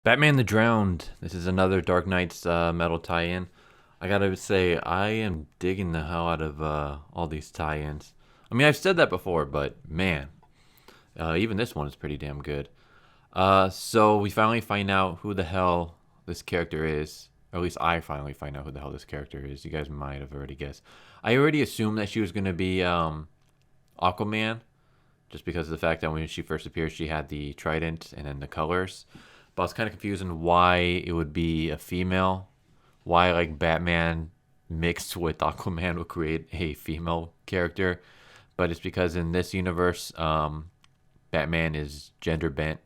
Batman the Drowned. This is another Dark Knight's metal tie-in. I gotta say, I am digging the hell out of all these tie-ins. I mean, I've said that before, but man, even this one is pretty damn good. So we finally find out who the hell this character is. Or at least I finally find out who the hell this character is. You guys might have already guessed. I already assumed that she was gonna be Aquaman, just because of the fact that when she first appeared, she had the trident and then the colors. But I was kind of confused on why it would be a female. Why like Batman mixed with Aquaman would create a female character. But it's because in this universe, Batman is gender bent.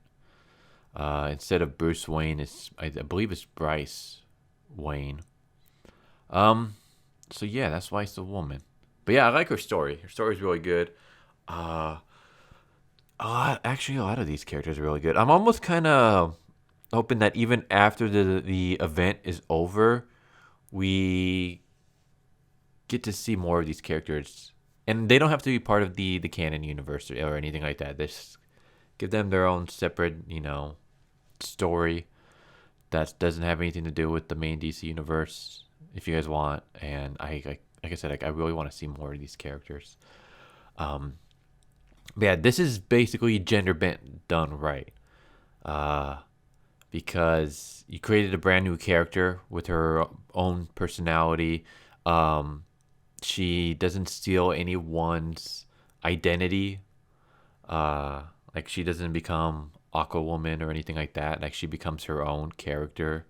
Instead of Bruce Wayne, I believe it's Bryce Wayne. Um, so yeah, that's why it's a woman. But yeah, I like her story. Her story is really good. Uh, actually, a lot of these characters are really good. I'm almost kind of hoping that even after the event is over, we get to see more of these characters, and they don't have to be part of the canon universe or anything like that. Just give them their own separate, story that doesn't have anything to do with the main DC universe. If you guys want, and like I said, I really want to see more of these characters. Um, but yeah, this is basically gender bent done right. Uh, because you created a brand new character with her own personality. Um, she doesn't steal anyone's identity. Like she doesn't become Aquawoman or anything like that. Like she becomes her own character.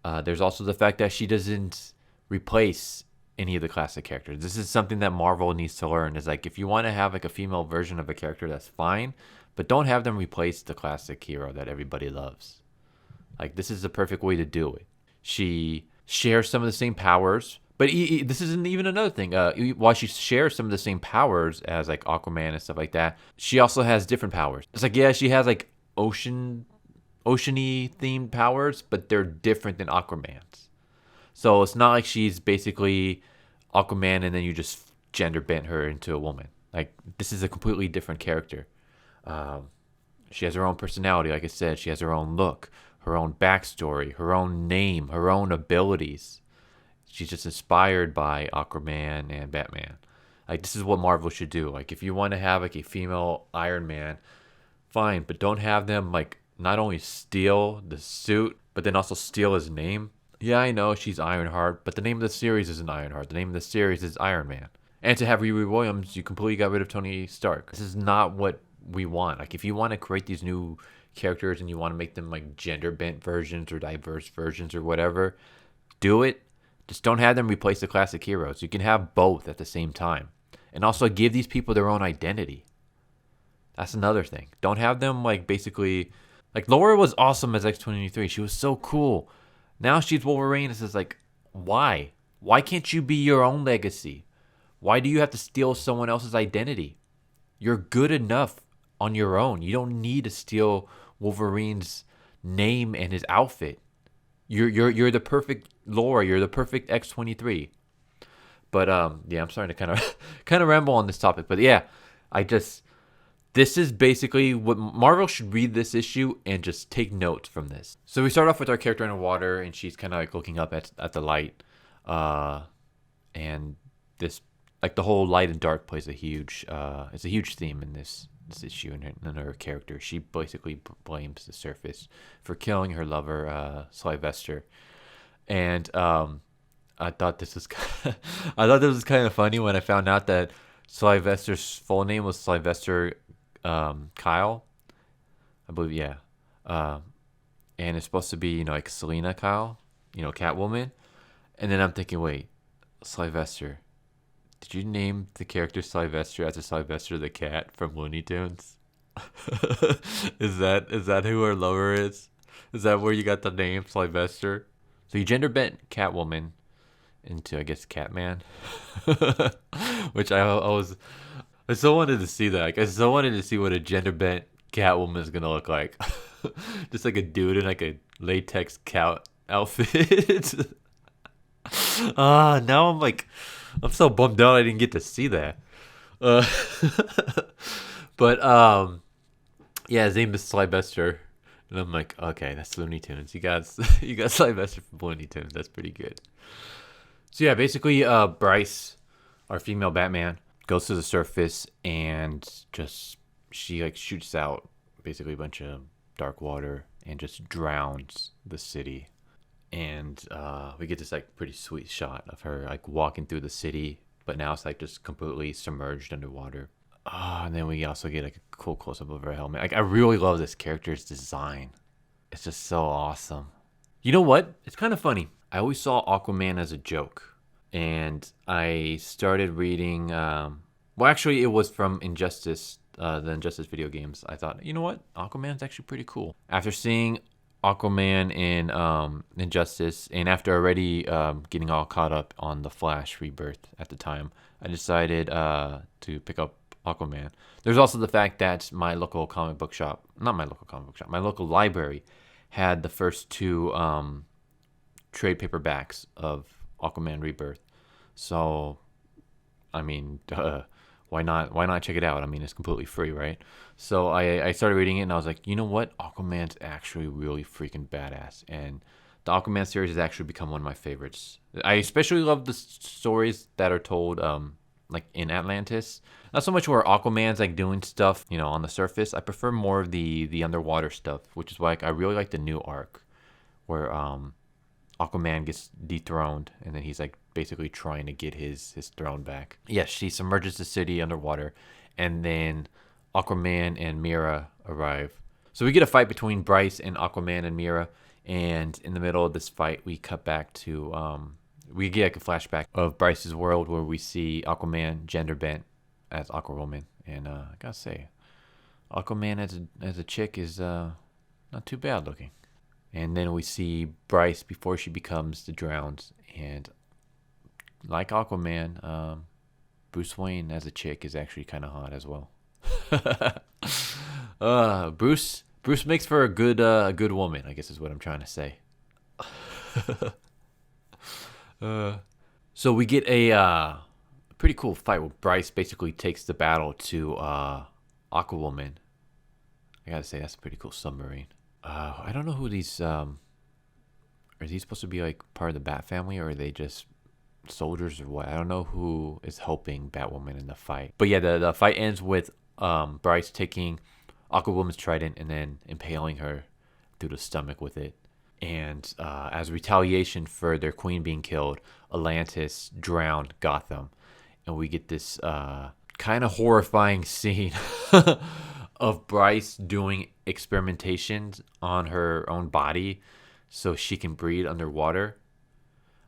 There's also the fact that she doesn't replace any of the classic characters. This is something that Marvel needs to learn. Is like if you want to have like a female version of a character, that's fine, but don't have them replace the classic hero that everybody loves. Like this is the perfect way to do it. She shares some of the same powers, but this isn't even another thing. While she shares some of the same powers as like Aquaman and stuff like that, she also has different powers. It's like yeah, she has like oceany themed powers, but they're different than Aquaman's. So it's not like she's basically Aquaman and then you just gender bent her into a woman. Like this is a completely different character. Um, she has her own personality, like I said. She has her own look, her own backstory, her own name, her own abilities. She's just inspired by Aquaman and Batman. Like this is what Marvel should do. Like if you want to have like a female Iron Man, fine, but don't have them like not only steal the suit, but then also steal his name. Yeah, I know she's Ironheart, but the name of the series isn't Ironheart. The name of the series is Iron Man. And to have Riri Williams, you completely got rid of Tony Stark. This is not what we want. Like, if you want to create these new characters and you want to make them like gender bent versions or diverse versions or whatever, do it. Just don't have them replace the classic heroes. You can have both at the same time. And also give these people their own identity. That's another thing. Don't have them like basically like Laura was awesome as X-23. She was so cool. Now she's Wolverine. It's just like, why? Why can't you be your own legacy? Why do you have to steal someone else's identity? You're good enough on your own. You don't need to steal Wolverine's name and his outfit. You're the perfect Laura. You're the perfect X-23. But yeah, I'm starting to kind of kind of ramble on this topic. But yeah, I just this is basically what Marvel should read this issue and just take notes from this. So we start off with our character in the water, and she's kind of like looking up at the light, and this like the whole light and dark plays a huge it's a huge theme in this issue and in her character. She basically blames the surface for killing her lover Sylvester, and I thought this was I thought this was kind of funny when I found out that Sylvester's full name was Sylvester Kyle, I believe. Yeah, um, and it's supposed to be like Selena Kyle, Catwoman. And then I'm thinking, wait, Sylvester. Did you name the character Sylvester after Sylvester the cat from Looney Tunes? Is that who her lover is? Is that where you got the name Sylvester? So you gender bent Catwoman into I guess Catman, which I still wanted to see that. Like, I still wanted to see what a gender bent Catwoman is gonna look like. Just like a dude in like a latex cat outfit. Now I'm so bummed out I didn't get to see that. Uh, but yeah, his name is Sylvester. And I'm like, okay, that's Looney Tunes. You got you got Sylvester from Looney Tunes. That's pretty good. So yeah, basically, Bryce, our female Batman, goes to the surface and just she like shoots out basically a bunch of dark water and just drowns the city. And we get this like pretty sweet shot of her like walking through the city, but now it's like just completely submerged underwater. And then we also get like a cool close up of her helmet. Like I really love this character's design. It's just so awesome. You know what? It's kind of funny. I always saw Aquaman as a joke, and I started reading. Well, actually, it was from Injustice, the Injustice video games. I thought, you know what? Aquaman's actually pretty cool. After seeing Aquaman in Injustice, and after already getting all caught up on the Flash Rebirth at the time, I decided to pick up Aquaman. There's also the fact that my local comic book shop, not my local comic book shop, my local library had the first two trade paperbacks of Aquaman Rebirth. So, I mean, why not? Why not check it out? I mean, it's completely free, right? So I started reading it, and I was like, you know what? Aquaman's actually really freaking badass, and the Aquaman series has actually become one of my favorites. I especially love the stories that are told like in Atlantis. Not so much where Aquaman's like doing stuff, you know, on the surface. I prefer more of the underwater stuff, which is why like, I really like the new arc where Aquaman gets dethroned and then he's like basically trying to get his throne back. Yes, she submerges the city underwater, and then Aquaman and Mera arrive. So we get a fight between Bryce and Aquaman and Mera, and in the middle of this fight, we cut back to we get like a flashback of Bryce's world where we see Aquaman gender bent as Aquawoman, and I gotta say, Aquaman as a chick is not too bad looking. And then we see Bryce before she becomes the Drowned, and like Aquaman, Bruce Wayne as a chick is actually kind of hot as well. Bruce makes for a good woman, I guess is what I'm trying to say. So we get a pretty cool fight where Bryce basically takes the battle to Aquawoman. I gotta say that's a pretty cool submarine. I don't know who these are these supposed to be like part of the Bat family, or are they just soldiers or what? I don't know who is helping Batwoman in the fight. But yeah, the fight ends with Bryce taking Aquawoman's trident and then impaling her through the stomach with it. And as retaliation for their queen being killed, Atlantis drowned Gotham. And we get this kind of horrifying scene of Bryce doing experimentations on her own body so she can breathe underwater.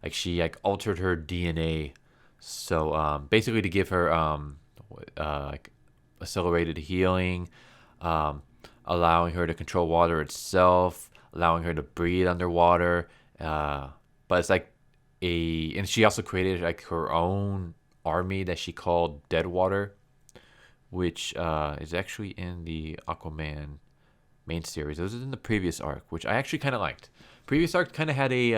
Like she like altered her DNA, so basically to give her like accelerated healing, allowing her to control water itself, allowing her to breathe underwater. But it's like and she also created like her own army that she called Deadwater, which is actually in the Aquaman main series. It was in the previous arc, which I actually kind of liked. Previous arc kind of had a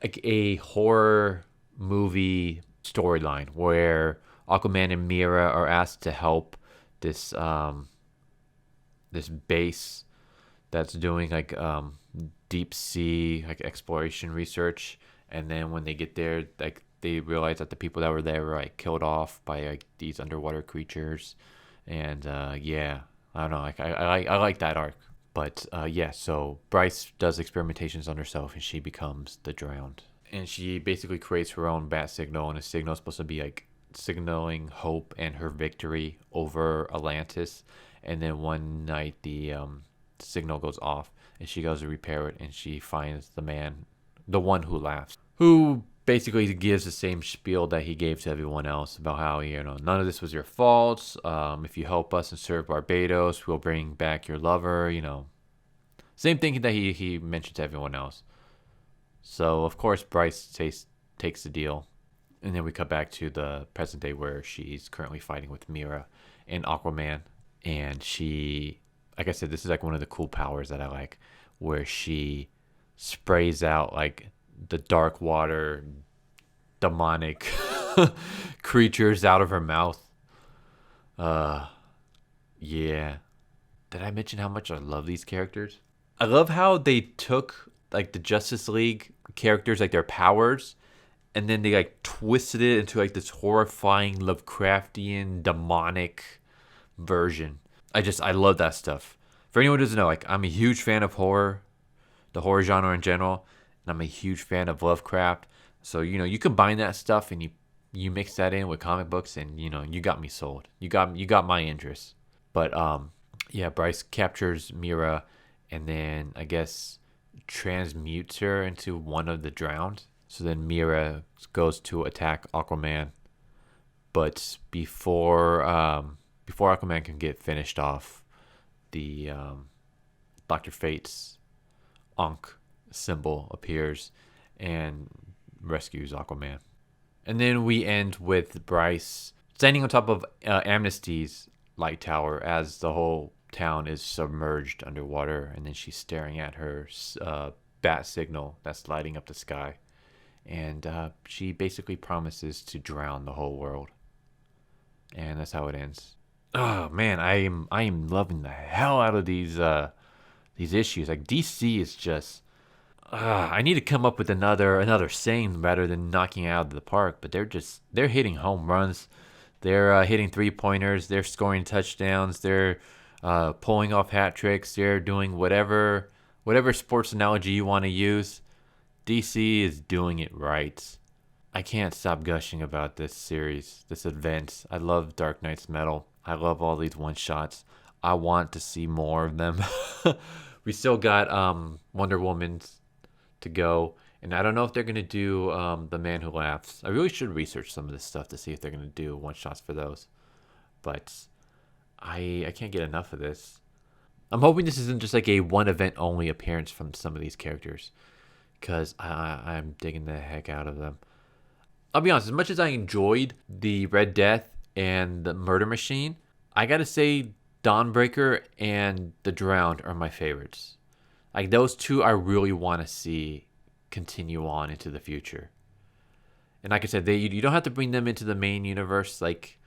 like a horror movie storyline where Aquaman and Mera are asked to help this this base that's doing like deep sea like exploration research, and then when they get there, like they realize that the people that were there were like killed off by like these underwater creatures, and yeah, I don't know, like I like that arc. But yeah, so Bryce does experimentations on herself, and she becomes the Drowned. And she basically creates her own bat signal, and a signal is supposed to be like signaling hope and her victory over Atlantis. And then one night the signal goes off, and she goes to repair it, and she finds the one who laughs, who basically gives the same spiel that he gave to everyone else about how, you know, none of this was your fault. If you help us and serve Barbados, we'll bring back your lover. You know, same thing that he mentioned to everyone else. So of course Bryce takes the deal, and then we cut back to the present day where she's currently fighting with Mera and Aquaman, and she, like I said, this is like one of the cool powers that I like, where she sprays out like the dark water demonic creatures out of her mouth. Yeah. Did I mention how much I love these characters? I love how they took like the Justice League characters, like their powers, and then they like twisted it into like this horrifying Lovecraftian demonic version. I love that stuff. For anyone who doesn't know, like I'm a huge fan of horror, the horror genre in general, and I'm a huge fan of Lovecraft. So you combine that stuff and you mix that in with comic books, and you got me sold. You got my interest. But yeah, Bryce captures Mira, and then I guess transmutes her into one of the drowned. So then Mira goes to attack Aquaman, but before Aquaman can get finished off, the Doctor Fate's Ankh symbol appears and rescues Aquaman. And then we end with Bryce standing on top of Amnesty's light tower as the whole town is submerged underwater, and then she's staring at her bat signal that's lighting up the sky, and she basically promises to drown the whole world, and that's how it ends. Oh man, I am loving the hell out of these issues. Like DC is just. I need to come up with another saying rather than knocking it out of the park. But they're hitting home runs, they're hitting 3-pointers, they're scoring touchdowns, they're pulling off hat tricks, they're doing whatever sports analogy you want to use. DC is doing it right. I can't stop gushing about this series, this event. I love Dark Knight's Metal. I love all these one shots. I want to see more of them. We still got Wonder Woman's to go, and I don't know if they're gonna do The Man Who Laughs. I really should research some of this stuff to see if they're gonna do one shots for those. But I can't get enough of this. I'm hoping this isn't just like a one event only appearance from some of these characters, because I'm digging the heck out of them. I'll be honest, as much as I enjoyed the Red Death and the Murder Machine, I gotta say Dawnbreaker and The Drowned are my favorites. Like those two I really want to see continue on into the future. And like I said, you don't have to bring them into the main universe. Like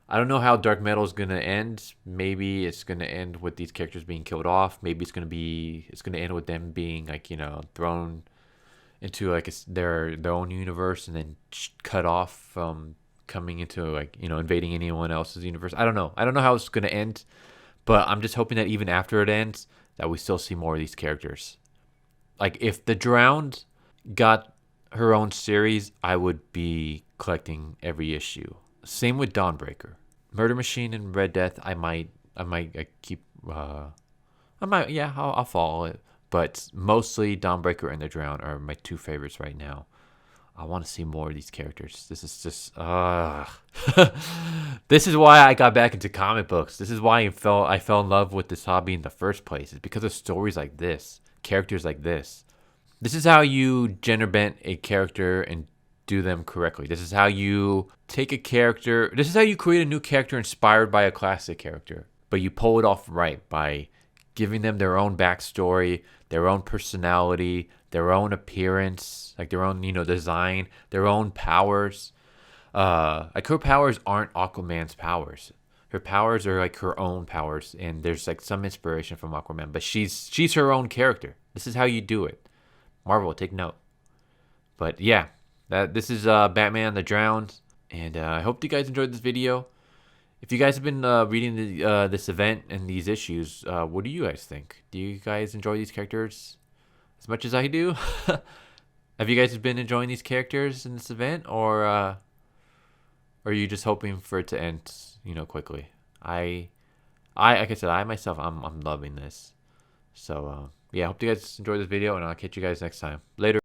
I don't know how Dark Metal is gonna end. Maybe it's gonna end with these characters being killed off. Maybe it's gonna end with them being like thrown into like their own universe and then cut off from coming into like invading anyone else's universe. I don't know. I don't know how it's gonna end, but I'm just hoping that even after it ends, that we still see more of these characters. Like if The Drowned got her own series, I would be collecting every issue. Same with Dawnbreaker. Murder Machine and Red Death, I might keep yeah, I'll follow it. But mostly Dawnbreaker and The Drowned are my two favorites right now. I want to see more of these characters. This is just this is why I got back into comic books. This is why I fell in love with this hobby in the first place. It's because of stories like this, characters like this. This is how you gender bend a character and do them correctly. This is how you take a character. This is how you create a new character inspired by a classic character, but you pull it off right by giving them their own backstory, their own personality, their own appearance, like their own, design, their own powers. Like her powers aren't Aquaman's powers. Her powers are like her own powers, and there's like some inspiration from Aquaman, but she's her own character. This is how you do it. Marvel, take note. But yeah, this is Batman the Drowned, and I hope you guys enjoyed this video. If you guys have been reading this event and these issues, what do you guys think? Do you guys enjoy these characters as much as I do? Have you guys been enjoying these characters in this event, or are you just hoping for it to end, quickly? I like I said, I myself, I'm loving this. So yeah, I hope you guys enjoyed this video, and I'll catch you guys next time. Later.